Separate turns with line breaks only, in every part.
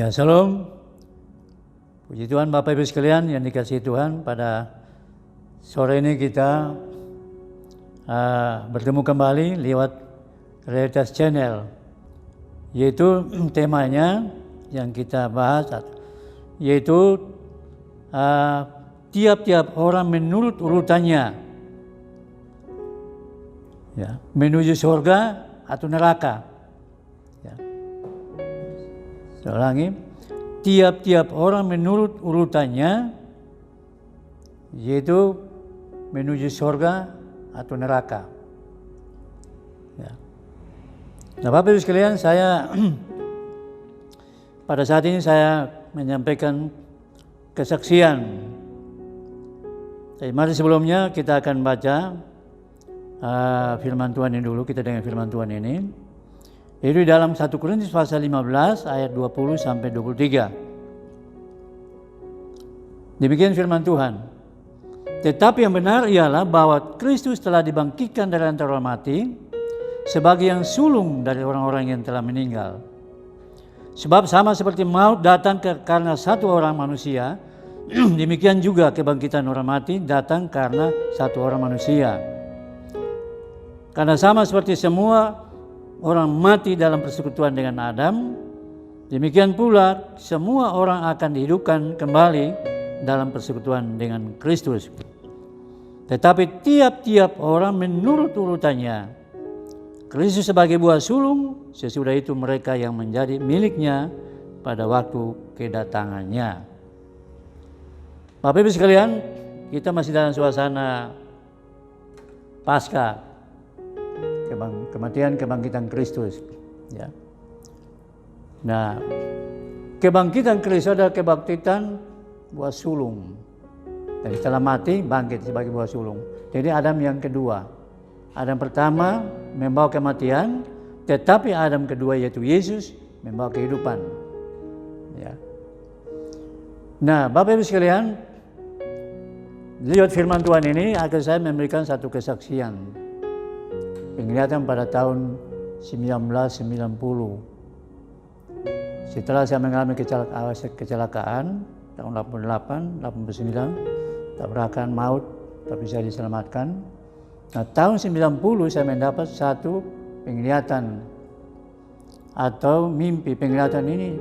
Ya, salam. Puji Tuhan Bapak Ibu sekalian yang dikasihi Tuhan, pada sore ini kita bertemu kembali lewat Realitas Channel, yaitu temanya yang kita bahas yaitu tiap-tiap orang menurut urutannya, ya, menuju surga atau neraka. Ya. Saya ulangi, tiap-tiap orang menurut urutannya, yaitu menuju surga atau neraka. Ya. Nah, Bapak Ibu sekalian, saya pada saat ini saya menyampaikan kesaksian. Jadi mari sebelumnya kita akan baca firman Tuhan ini dulu. Kita dengar firman Tuhan ini. Itu dalam 1 Korintus pasal 15 ayat 20 sampai 23. Demikian firman Tuhan. Tetapi yang benar ialah bahwa Kristus telah dibangkitkan dari antara orang mati sebagai yang sulung dari orang-orang yang telah meninggal. Sebab sama seperti maut datang karena satu orang manusia, demikian juga kebangkitan orang mati datang karena satu orang manusia. Karena sama seperti semua orang mati dalam persekutuan dengan Adam, demikian pula semua orang akan dihidupkan kembali dalam persekutuan dengan Kristus. Tetapi tiap-tiap orang menurut urutannya. Kristus sebagai buah sulung, sesudah itu mereka yang menjadi miliknya pada waktu kedatangannya. Bapak Ibu sekalian, kita masih dalam suasana Paskah, kematian kebangkitan Kristus. Ya. Nah, kebangkitan Kristus adalah kebangkitan buah sulung. Jadi setelah mati bangkit sebagai buah sulung. Jadi Adam yang kedua. Adam pertama membawa kematian, tetapi Adam kedua yaitu Yesus membawa kehidupan. Ya. Nah, Bapak Ibu sekalian, lihat firman Tuhan ini akan saya memberikan satu kesaksian. Penglihatan pada tahun 1990. Setelah saya mengalami kecelakaan tahun 88, 89, tabrakan maut, tapi saya diselamatkan. Nah, tahun 90 saya mendapat satu penglihatan atau mimpi. Penglihatan ini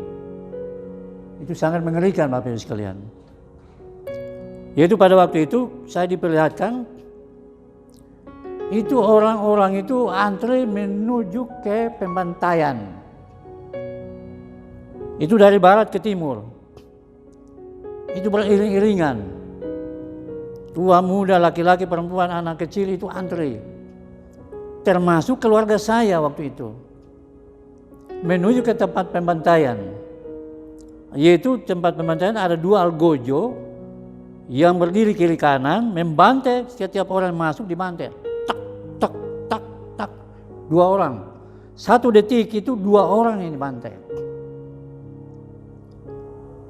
itu sangat mengerikan Bapak Ibu sekalian. Yaitu pada waktu itu saya diperlihatkan itu orang-orang itu antre menuju ke pembantaian. Itu dari barat ke timur. Itu beriring-iringan. Tua, muda, laki-laki, perempuan, anak kecil itu antre. Termasuk keluarga saya waktu itu. Menuju ke tempat pembantaian. Yaitu tempat pembantaian ada dua algojo yang berdiri kiri kanan, membantai setiap orang yang masuk dibantai. Tak, tak, tak, tak. Dua orang. 1 detik itu 2 orang yang dibantai.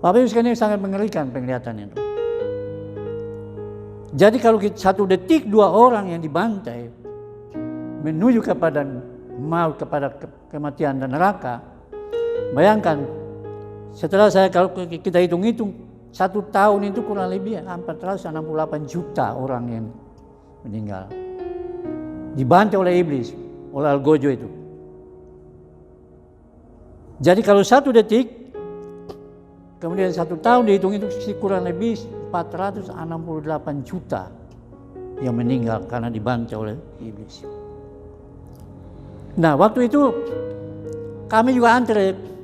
Bapak Ibu sekalian, sangat mengerikan penglihatan itu. Jadi kalau 1 detik 2 orang yang dibantai menuju kepada maut, kepada kematian dan neraka. Bayangkan, setelah kalau kita hitung-hitung 1 tahun itu kurang lebih 468 juta orang yang meninggal. Dibantai oleh iblis, oleh algojo itu. Jadi kalau 1 detik, kemudian 1 tahun dihitung itu kurang lebih 468 juta yang meninggal karena dibantai oleh iblis. Nah, waktu itu kami juga antre.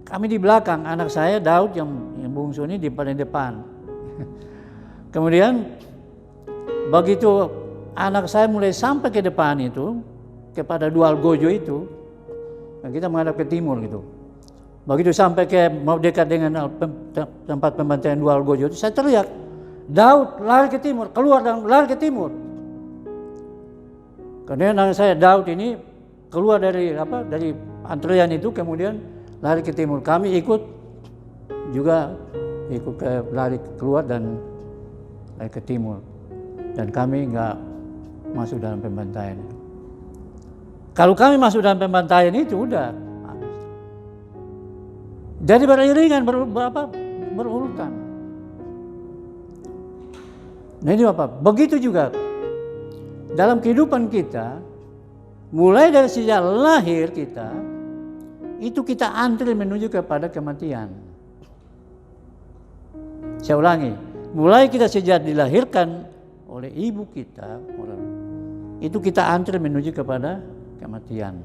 Kami di belakang, anak saya Daud yang bungsu ini di paling depan. Kemudian begitu anak saya mulai sampai ke depan itu, kepada dua algojo itu, kita menghadap ke timur gitu. Begitu sampai mau dekat dengan tempat pembantaian dua algojo itu, saya teriak, Daud lari ke timur, keluar dan lari ke timur. Kemudian anak saya Daud ini keluar dari antrean itu, kemudian lari ke timur. Kami ikut lari keluar dan lari ke timur. Dan kami nggak masuk dalam pembantaian. Kalau kami masuk dalam pembantaian itu udah habis. Jadi beriringan, berurutan. Nah ini Bapak, begitu juga dalam kehidupan kita, mulai dari sejak lahir kita, itu kita antri menuju kepada kematian. Saya ulangi, mulai kita sejak dilahirkan oleh ibu kita, itu kita antri menuju kepada kematian.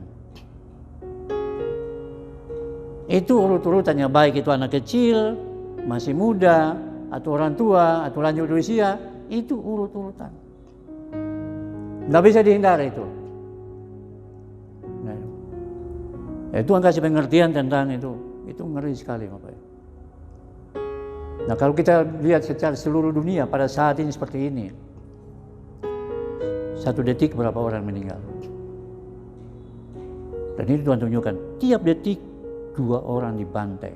Itu urut-urutannya, baik itu anak kecil, masih muda, atau orang tua, atau lanjut usia, itu urut-urutan. Nggak bisa dihindari itu. Nah, Tuhan kasih pengertian tentang itu ngeri sekali Bapak. Nah kalau kita lihat secara seluruh dunia pada saat ini seperti ini, 1 detik berapa orang meninggal. Dan ini Tuhan tunjukkan, tiap detik 2 orang dibantai.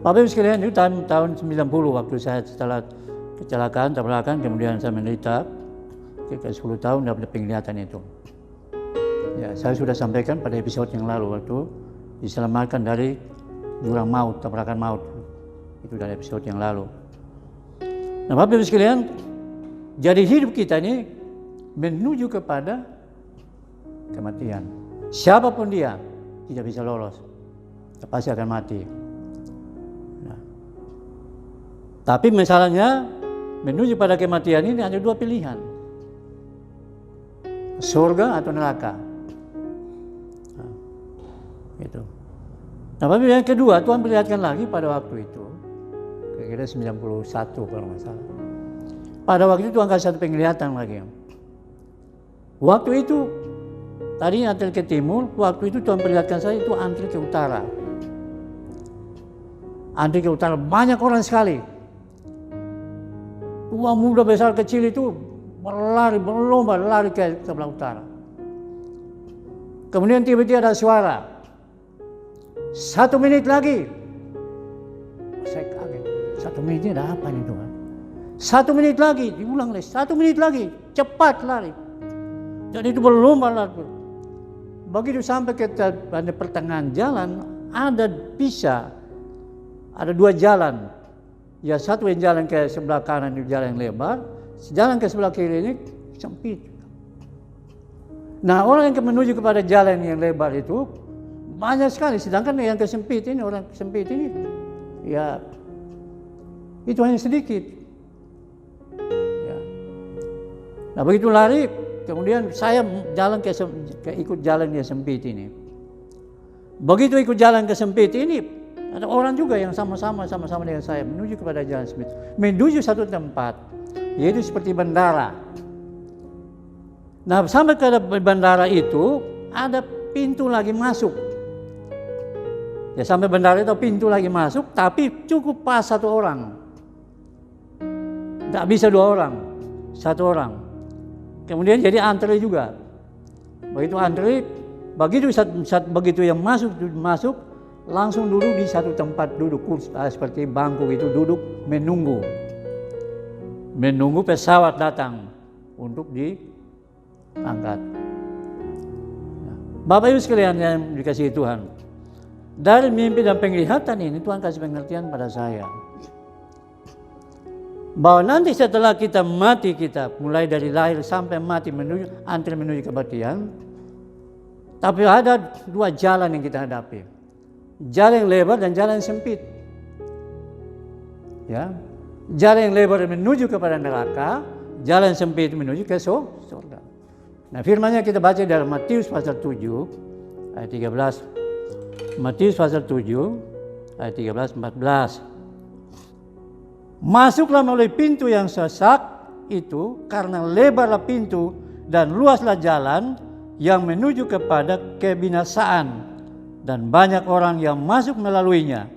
Bapak Ibu sekalian, itu tahun 90 waktu saya setelah kecelakaan, tabrakan, kemudian saya menderita, sekitar 10 tahun dapat penglihatan itu. Ya, saya sudah sampaikan pada episode yang lalu waktu diselamatkan dari jurang maut, tabrakan maut. Itu dari episode yang lalu. Nah, Bapak Ibu sekalian, jadi hidup kita ini menuju kepada kematian. Siapapun dia tidak bisa lolos, pasti akan mati. Nah, tapi masalahnya menuju pada kematian ini ada 2 pilihan, surga atau neraka. Nah, itu. Nah, tapi yang kedua Tuhan perlihatkan lagi pada waktu itu, kira-kira 91 kalau nggak salah. Pada waktu itu Tuhan kasih satu penglihatan lagi. Waktu itu tadi antri ke timur, waktu itu Tuhan perlihatkan saya itu antri ke utara. Antri ke utara, banyak orang sekali. Tua, muda, besar, kecil itu berlomba lari ke sebelah utara. Kemudian tiba-tiba ada suara, 1 menit lagi. Saya kaget, 1 menit ini ada apa nih Tuhan? 1 menit lagi, diulang lagi, 1 menit lagi, cepat lari. Jadi itu berlomba lari. Begitu sampai ke pertengahan jalan, ada 2 jalan. Ya, satu yang jalan ke sebelah kanan itu jalan yang lebar, jalan ke sebelah kiri ini sempit. Nah, orang yang menuju kepada jalan yang lebar itu banyak sekali, sedangkan yang ke sempit ini, orang sempit ini, ya itu hanya sedikit. Ya. Nah, begitu lari, kemudian saya jalan ikut jalan yang sempit ini. Begitu ikut jalan ke sempit ini, ada orang juga yang sama-sama dengan saya menuju kepada jalan sempit, menuju satu tempat, yaitu seperti bandara. Nah, sampai ke bandara itu ada pintu lagi masuk. Ya, sampai bandara itu pintu lagi masuk, tapi cukup pas 1 orang. Tidak bisa 2 orang, 1 orang. Kemudian jadi antri juga. Begitu antri, begitu yang masuk, langsung duduk di satu tempat duduk kursi seperti bangku itu, duduk menunggu pesawat datang untuk diangkat. Bapak Ibu sekalian yang dikasihi Tuhan, dari mimpi dan penglihatan ini Tuhan kasih pengertian pada saya bahwa nanti setelah kita mati, kita mulai dari lahir sampai mati antri menuju kematian, tapi ada 2 jalan yang kita hadapi. Jalan yang lebar dan jalan yang sempit. Ya. Jalan yang lebar menuju kepada neraka, jalan yang sempit menuju ke surga. Nah, firman-Nya kita baca dalam Matius pasal 7 ayat 13. Matius pasal 7 ayat 13-14. Masuklah melalui pintu yang sesak itu, karena lebarlah pintu dan luaslah jalan yang menuju kepada kebinasaan, dan banyak orang yang masuk melaluinya.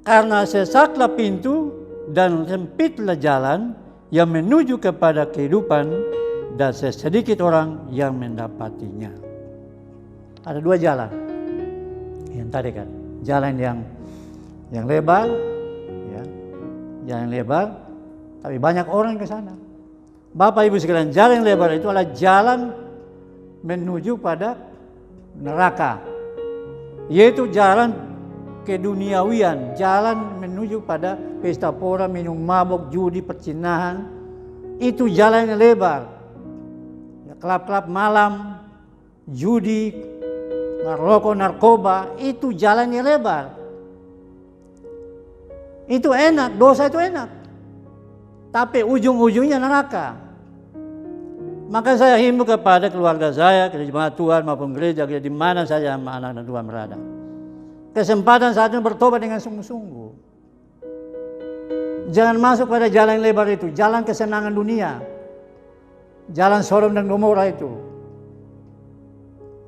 Karena sesaklah pintu dan sempitlah jalan yang menuju kepada kehidupan, dan sedikit orang yang mendapatinya. Ada 2 jalan. Yang tadi kan, jalan yang lebar, ya, jalan yang lebar, tapi banyak orang ke sana. Bapak Ibu sekalian, jalan yang lebar itu adalah jalan menuju pada neraka. yaitu jalan keduniawian, jalan menuju pada pesta pora, minum mabok, judi, percinahan. Itu jalan yang lebar. Ya, klub-klub malam, judi, rokok, narkoba, itu jalan yang lebar. Itu enak, dosa itu enak. Tapi ujung-ujungnya neraka. Maka saya himbau kepada keluarga saya, ke jemaat Tuhan maupun gereja di mana saja anak-anak Tuhan berada. Kesempatan saat ini bertobat dengan sungguh-sungguh. Jangan masuk pada jalan yang lebar itu, jalan kesenangan dunia. Jalan Sodom dan Gomora itu.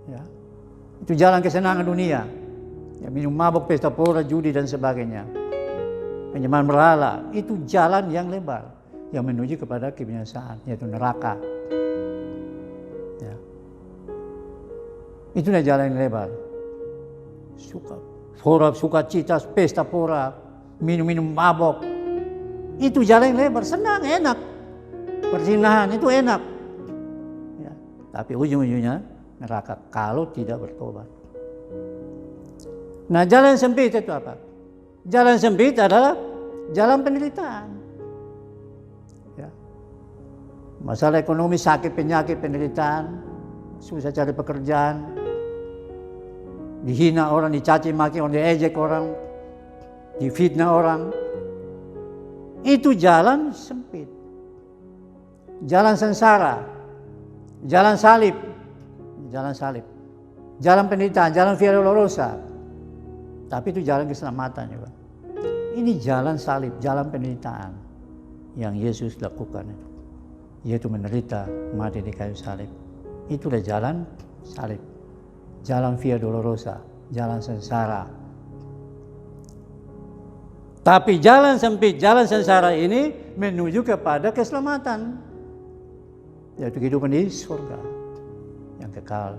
Ya. Itu jalan kesenangan dunia. Ya, minum mabuk, pesta pora, judi dan sebagainya. Penyembahan berhala, itu jalan yang lebar yang menuju kepada kebinasaan, yaitu neraka. Ya. Itulah jalan yang lebar. Sukacita, pesta pora, minum mabok. Itu jalan yang lebar, senang, enak. Perzinahan itu enak. Ya. Tapi ujung-ujungnya neraka kalau tidak bertobat. Nah, jalan sempit itu apa? Jalan sempit adalah jalan penderitaan. Ya. Masalah ekonomi, sakit, penyakit, penderitaan, susah cari pekerjaan, dihina orang, dicaci maki orang, diejek orang, difitnah orang. Itu jalan sempit. Jalan sengsara, jalan salib, jalan penderitaan, jalan via dolorosa. Tapi itu jalan keselamatan juga. Ini jalan salib, jalan penderitaan yang Yesus lakukan, yaitu menderita, mati di kayu salib. Itulah jalan salib, jalan via dolorosa, jalan sengsara. Tapi jalan sempit, jalan sengsara ini menuju kepada keselamatan, yaitu kehidupan di surga yang kekal.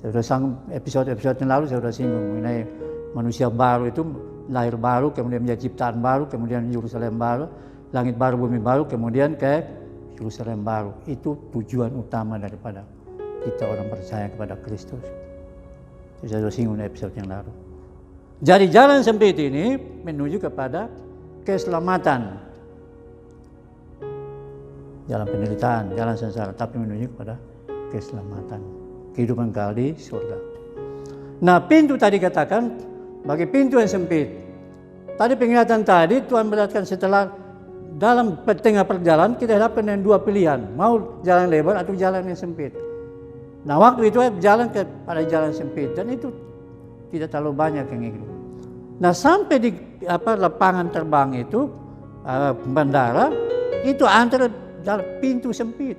Saya sudah sanggup episode yang lalu saya sudah singgung mengenai manusia baru itu lahir baru, kemudian menjadi ciptaan baru, kemudian Yerusalem baru, langit baru, bumi baru, kemudian ke Yerusalem baru. Itu tujuan utama daripada kita orang percaya kepada Kristus. Saya sudah singgung di episode yang lalu. Jadi jalan sempit ini menuju kepada keselamatan. Jalan penderitaan, jalan sengsara, tapi menuju kepada keselamatan. Kehidupan kekal di surga. Nah, pintu tadi katakan bagi pintu yang sempit. Tadi pengingatan tadi Tuhan berkatakan setelah dalam tengah perjalanan kita hadapkan dengan dua pilihan, mau jalan lebar atau jalan yang sempit. Nah, waktu itu jalan kepada jalan sempit dan itu tidak terlalu banyak yang ikut. Nah, sampai di lapangan terbang itu bandara itu antara pintu sempit.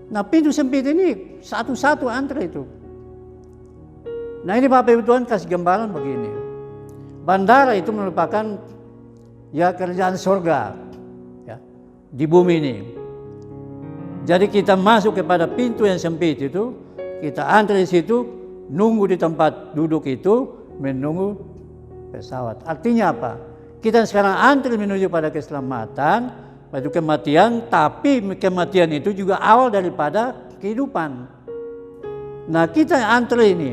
Nah, pintu sempit ini satu-satu antara itu. Nah, ini Bapak Ibu Tuhan kasih gambaran begini. Bandara itu merupakan ya kerjaan surga ya, di bumi ini. Jadi kita masuk kepada pintu yang sempit itu, kita antri di situ, nunggu di tempat duduk itu, menunggu pesawat. Artinya apa? Kita sekarang antri menuju pada keselamatan, menuju kematian, tapi kematian itu juga awal daripada kehidupan. Nah, kita antri ini.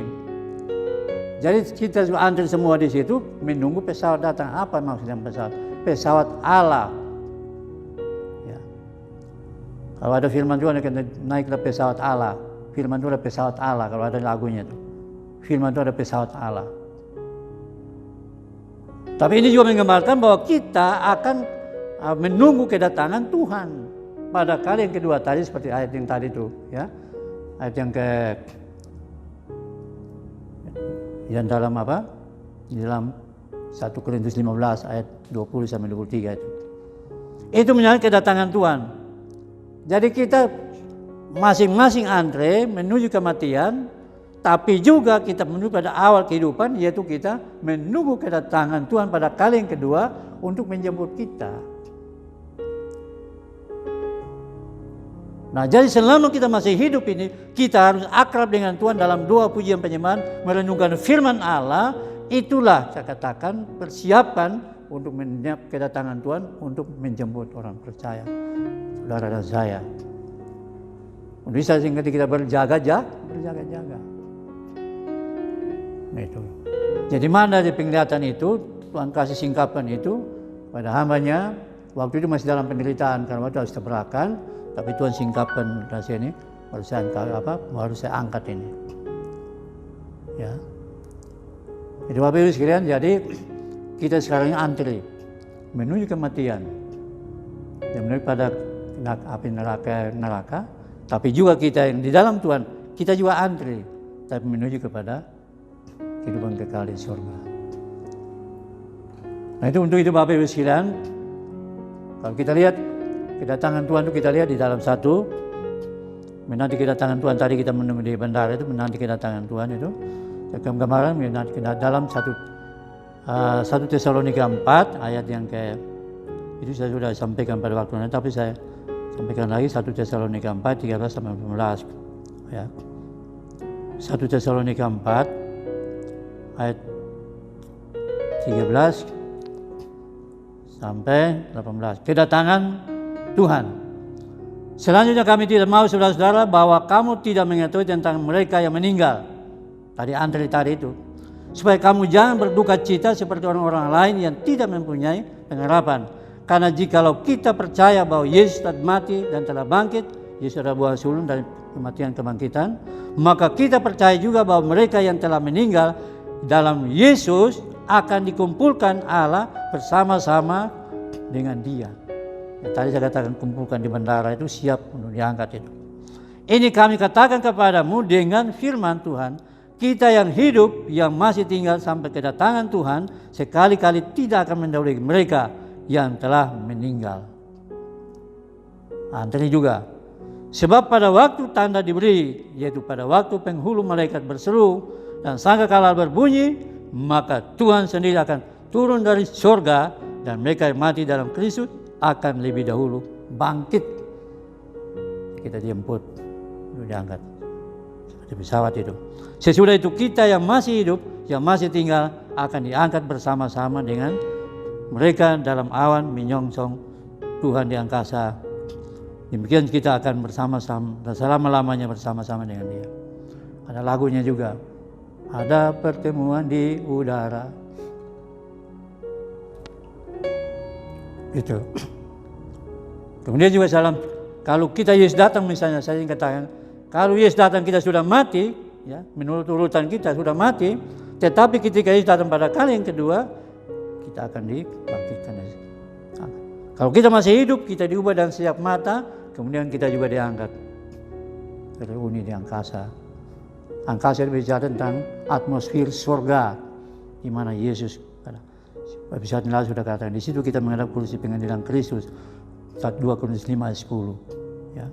Jadi kita antri semua di situ menunggu pesawat datang. Apa maksudnya pesawat? Pesawat Allah. Ya. Kalau ada firman Tuhan akan naiklah pesawat Allah. Firman Tuhan ada pesawat Allah. Kalau ada lagunya itu, firman Tuhan ada pesawat Allah. Tapi ini juga menggambarkan bahwa kita akan menunggu kedatangan Tuhan pada kali yang kedua tadi seperti ayat yang tadi itu, ya. Ayat yang dalam apa? Di dalam 1 Korintus 15 ayat 20 sampai 23 itu. Itu menyangkut kedatangan Tuhan. Jadi kita masing-masing antre menuju kematian, tapi juga kita menuju pada awal kehidupan, yaitu kita menunggu kedatangan Tuhan pada kali yang kedua untuk menjemput kita. Nah, jadi selama kita masih hidup ini, kita harus akrab dengan Tuhan dalam doa pujian penyembahan, merenungkan firman Allah. Itulah saya katakan persiapan untuk menyiapkan kedatangan Tuhan untuk menjemput orang percaya, saudara dan saya. Untuk bisa sehingga kita berjaga-jaga. Itu. Jadi mana di penglihatan itu, Tuhan kasih singkapan itu pada hambanya, waktu itu masih dalam penderitaan karena waktu harus tabrakan, tapi Tuhan singkapan rahasia ini, baru saya angkat ini. Ya. Jadi Bapak Ibu sekalian, jadi kita sekarang ini antri menuju kematian, dan menuju pada api neraka, tapi juga kita yang di dalam Tuhan, kita juga antri, tapi menuju kepada kehidupan kekal di surga. Nah itu untuk itu Bapak Ibu sekalian, kalau kita lihat kedatangan Tuhan itu kita lihat di dalam menanti kedatangan Tuhan. Tadi kita menunggu di bandara itu menanti kedatangan Tuhan itu. Kemarin menanti dalam 1 Tesalonika 4 ayat yang itu saya sudah sampaikan pada waktu itu, tapi saya sampaikan lagi 1 Tesalonika 4 13 sampai 18 ya. 1 Tesalonika 4 ayat 13 sampai 18. Kedatangan Tuhan. Selanjutnya kami tidak mau saudara-saudara bahwa kamu tidak mengetahui tentang mereka yang meninggal. Tadi antri tadi itu. Supaya kamu jangan berduka cita seperti orang-orang lain yang tidak mempunyai pengharapan. Karena jikalau kita percaya bahwa Yesus telah mati dan telah bangkit, Yesus adalah buah sulung dari kematian kebangkitan, maka kita percaya juga bahwa mereka yang telah meninggal dalam Yesus akan dikumpulkan Allah bersama-sama dengan Dia. Ya, tadi saya katakan kumpulkan di bandara itu siap untuk diangkat itu. Ini kami katakan kepadamu dengan firman Tuhan, kita yang hidup, yang masih tinggal sampai kedatangan Tuhan, sekali-kali tidak akan mendahului mereka yang telah meninggal. Antri juga. Sebab pada waktu tanda diberi, yaitu pada waktu penghulu malaikat berseru dan sangkakala berbunyi, maka Tuhan sendiri akan turun dari surga dan mereka yang mati dalam Kristus akan lebih dahulu bangkit. Kita dijemput, diangkat seperti pesawat itu. Sesudah itu kita yang masih hidup, yang masih tinggal akan diangkat bersama-sama dengan mereka dalam awan menyongsong Tuhan di angkasa. Demikian kita akan bersama-sama dan selama-lamanya bersama-sama dengan Dia. Ada lagunya juga. Ada pertemuan di udara. Gitu. Kemudian juga kalau kita Yesus datang misalnya, saya ingin katakan, kalau Yesus datang kita sudah mati, ya, menurut urutan kita sudah mati, tetapi ketika Yesus datang pada kali yang kedua, kita akan dibangkitkan. Kalau kita masih hidup, kita diubah dan siap mata, kemudian kita juga diangkat. Reuni di angkasa. Angkasa berbicara tentang atmosfer surga, di mana Yesus, episode lalu sudah katakan, di situ kita menghadap kursi pengadilan Kristus. 2 Korintus 5 ayat 10. Ya.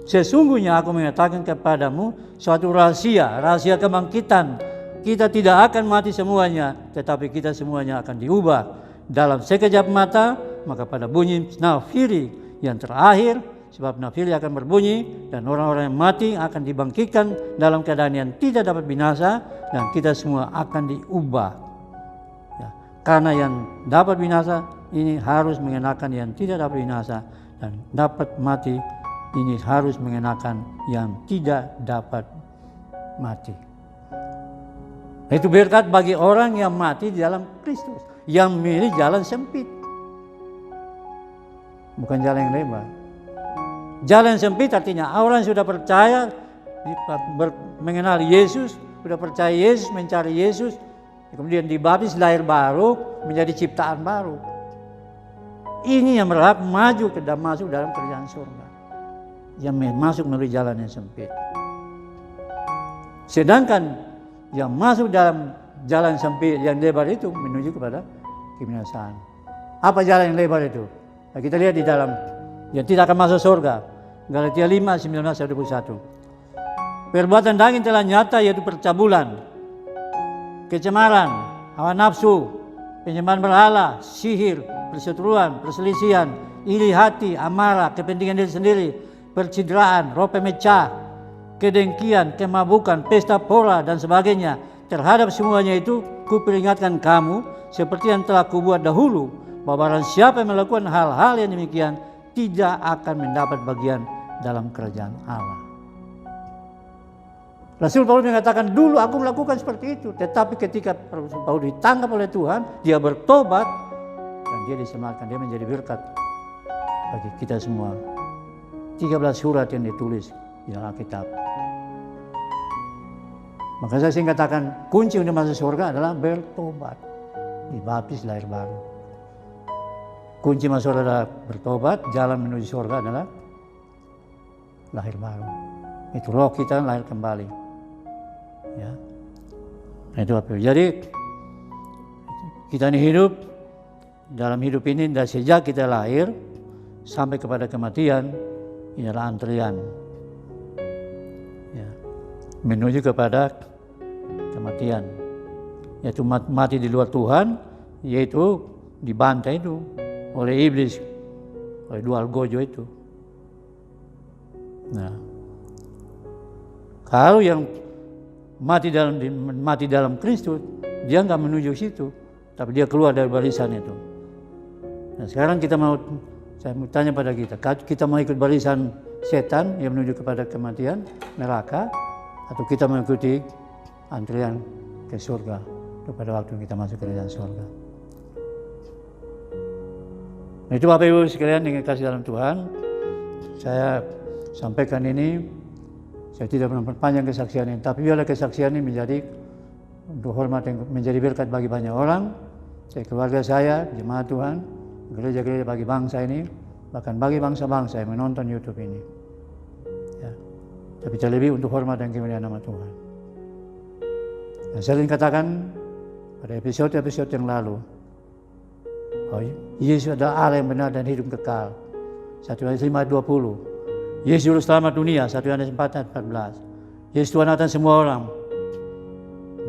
Sesungguhnya aku mengatakan kepadamu suatu rahasia kebangkitan. Kita tidak akan mati semuanya, tetapi kita semuanya akan diubah dalam sekejap mata. Maka pada bunyi nafiri yang terakhir, sebab nafiri akan berbunyi dan orang-orang yang mati akan dibangkitkan dalam keadaan yang tidak dapat binasa, dan kita semua akan diubah. Ya. Karena yang dapat binasa ini harus mengenakan yang tidak dapat binasa, dan dapat mati ini harus mengenakan yang tidak dapat mati. Itu berkat bagi orang yang mati di dalam Kristus, yang milih jalan sempit, bukan jalan yang lebar. Jalan sempit artinya orang sudah percaya, mengenal Yesus, sudah percaya Yesus, mencari Yesus, kemudian dibaptis lahir baru, menjadi ciptaan baru. Ini yang berhak maju ke dan masuk dalam kerajaan surga, yang masuk melalui jalan yang sempit. Sedangkan yang masuk dalam jalan sempit yang lebar itu menuju kepada kebinasaan. Apa jalan yang lebar itu? Nah, kita lihat di dalam yang tidak akan masuk surga. Galatia 5, 19-21. Perbuatan daging telah nyata, yaitu percabulan, kecemaran, hawa nafsu, penyembahan berhala, sihir, perseteruan, perselisihan, iri hati, amarah, kepentingan diri sendiri, percideraan, roh pemecah, kedengkian, kemabukan, pesta pora, dan sebagainya. Terhadap semuanya itu kuperingatkan kamu seperti yang telah kubuat dahulu, bahwa barang siapa yang melakukan hal-hal yang demikian tidak akan mendapat bagian dalam kerajaan Allah. Rasul Paulus mengatakan, dulu aku melakukan seperti itu. Tetapi ketika Rasul Paulus ditangkap oleh Tuhan, dia bertobat, dan dia diselamatkan. Dia menjadi berkat bagi kita semua. 13 surat yang ditulis di dalam Alkitab. Maka saya sering katakan, kunci untuk masuk surga adalah bertobat. Dibaptis lahir baru. Kunci masuk surga adalah bertobat, jalan menuju surga adalah lahir baru. Itu roh kita lahir kembali. Ya. Nah, itu apa? Jadi kita ini hidup, dalam hidup ini dari sejak kita lahir sampai kepada kematian, ini adalah antrian. Ya. Menuju kepada kematian. Yaitu mati di luar Tuhan, yaitu dibantai itu oleh iblis, oleh dua algojo itu. Nah, kalau yang mati dalam Kristus, dia nggak menuju situ, tapi dia keluar dari barisan itu. Nah, sekarang saya mau tanya pada kita mau ikut barisan setan yang menuju kepada kematian, neraka, atau kita mengikuti antrian ke surga pada waktu kita masuk ke dalam surga. Nah, itu Bapak Ibu sekalian dengan kasih dalam Tuhan, saya sampaikan ini. Saya tidak memperpanjang kesaksian ini, tapi biarlah kesaksian ini menjadi untuk hormat yang menjadi berkat bagi banyak orang, keluarga saya, jemaat Tuhan, gereja-gereja bagi bangsa ini, bahkan bagi bangsa-bangsa yang menonton YouTube ini. Ya. Tapi terlebih untuk hormat dan kemuliaan nama Tuhan. Dan saya ingin katakan pada episode-episode yang lalu, Yesus adalah Allah yang benar dan hidup kekal. 1 Yohanes 5:20. Yesus juru selamat dunia, 1 Yohanes 4:14. Yesus Tuhan atas semua orang,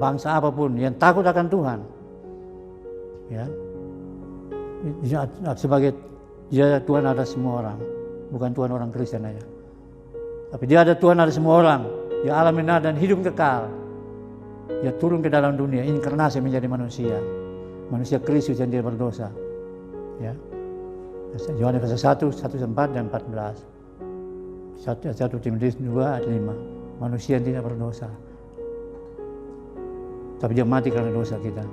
bangsa apapun yang takut akan Tuhan. Ya, sebagai dia Tuhan atas semua orang, bukan Tuhan orang Kristen aja. Tapi dia ada Tuhan atas semua orang. Dia Allah benar dan hidup kekal. Dia turun ke dalam dunia, inkarnasi menjadi manusia, manusia Kristus yang tidak berdosa. Ya, Yohanes pasal 1:4 dan 14. 1 Timotius 2:5. Manusia yang tidak berdosa, tapi dia mati karena dosa kita.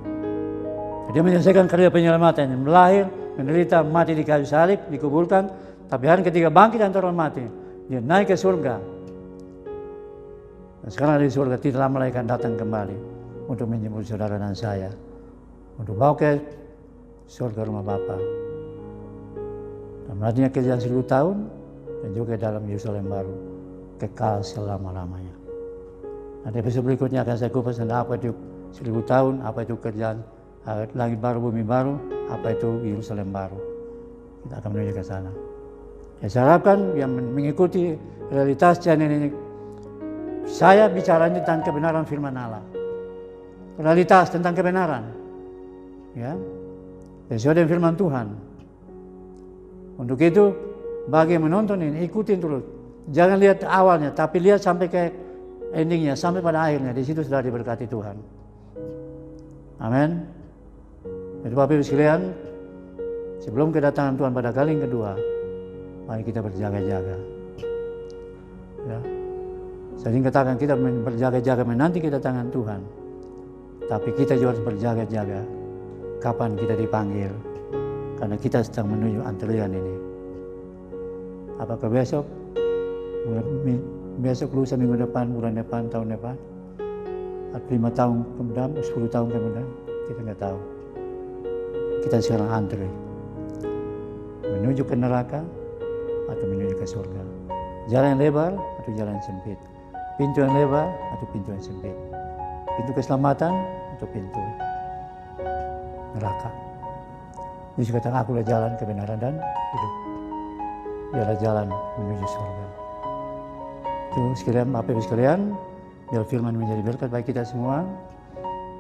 Dia menyelesaikan karya penyelamatan, yang lahir, menderita, mati di kayu salib, dikuburkan, tapi hari ketiga bangkit antara orang mati. Dia naik ke surga. Dan sekarang di surga tidak lama lagi akan datang kembali untuk menjemput saudara dan saya, untuk bawa ke surga rumah Bapa. Dan artinya kerjaan 1000 tahun, dan juga dalam Yerusalem baru, kekal selama-lamanya. Nah, di episode berikutnya akan saya kupas tentang apa itu 1000 tahun, apa itu kerjaan langit baru, bumi baru, apa itu Yerusalem baru. Kita akan menuju ke sana. Saya harapkan yang mengikuti realitas channel ini, saya bicara tentang kebenaran firman Allah. Realitas tentang kebenaran. Ya. Sesuai dengan firman Tuhan. Untuk itu, bagi yang menonton ini, ikutin terus. Jangan lihat awalnya, tapi lihat sampai ke endingnya, sampai pada akhirnya. Di situ sudah diberkati Tuhan. Amin. Itu Bapak Ibu sekalian, sebelum kedatangan Tuhan pada kali yang kedua, mari kita berjaga-jaga. Ya. Saya ingin katakan kita berjaga-jaga menanti kedatangan Tuhan. Tapi kita juga harus berjaga-jaga kapan kita dipanggil. Karena kita sedang menuju antrian ini. Apakah besok, lusa, minggu depan, bulan depan, tahun depan, atau 5 tahun kemudian, 10 tahun kemudian, kita nggak tahu. Kita sekarang antri, menuju ke neraka atau menuju ke surga. Jalan yang lebar atau jalan yang sempit. Pintu yang lebar atau pintu yang sempit. Pintu keselamatan atau pintu neraka. Yesus katakan, aku adalah jalan, kebenaran, dan hidup. Dia adalah jalan menuju surga. Itu sekalian, Bapak Ibu sekalian, biar firman menjadi berkat bagi kita semua.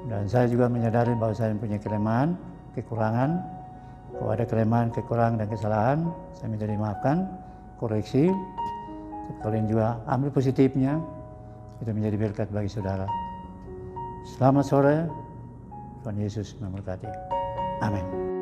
Dan saya juga menyadari bahwa saya punya kelemahan, kekurangan. Kalau ada kelemahan, kekurangan, dan kesalahan, saya minta dimaafkan, koreksi. Kalian juga ambil positifnya, itu menjadi berkat bagi saudara. Selamat sore, Tuhan Yesus memberkati. Amin.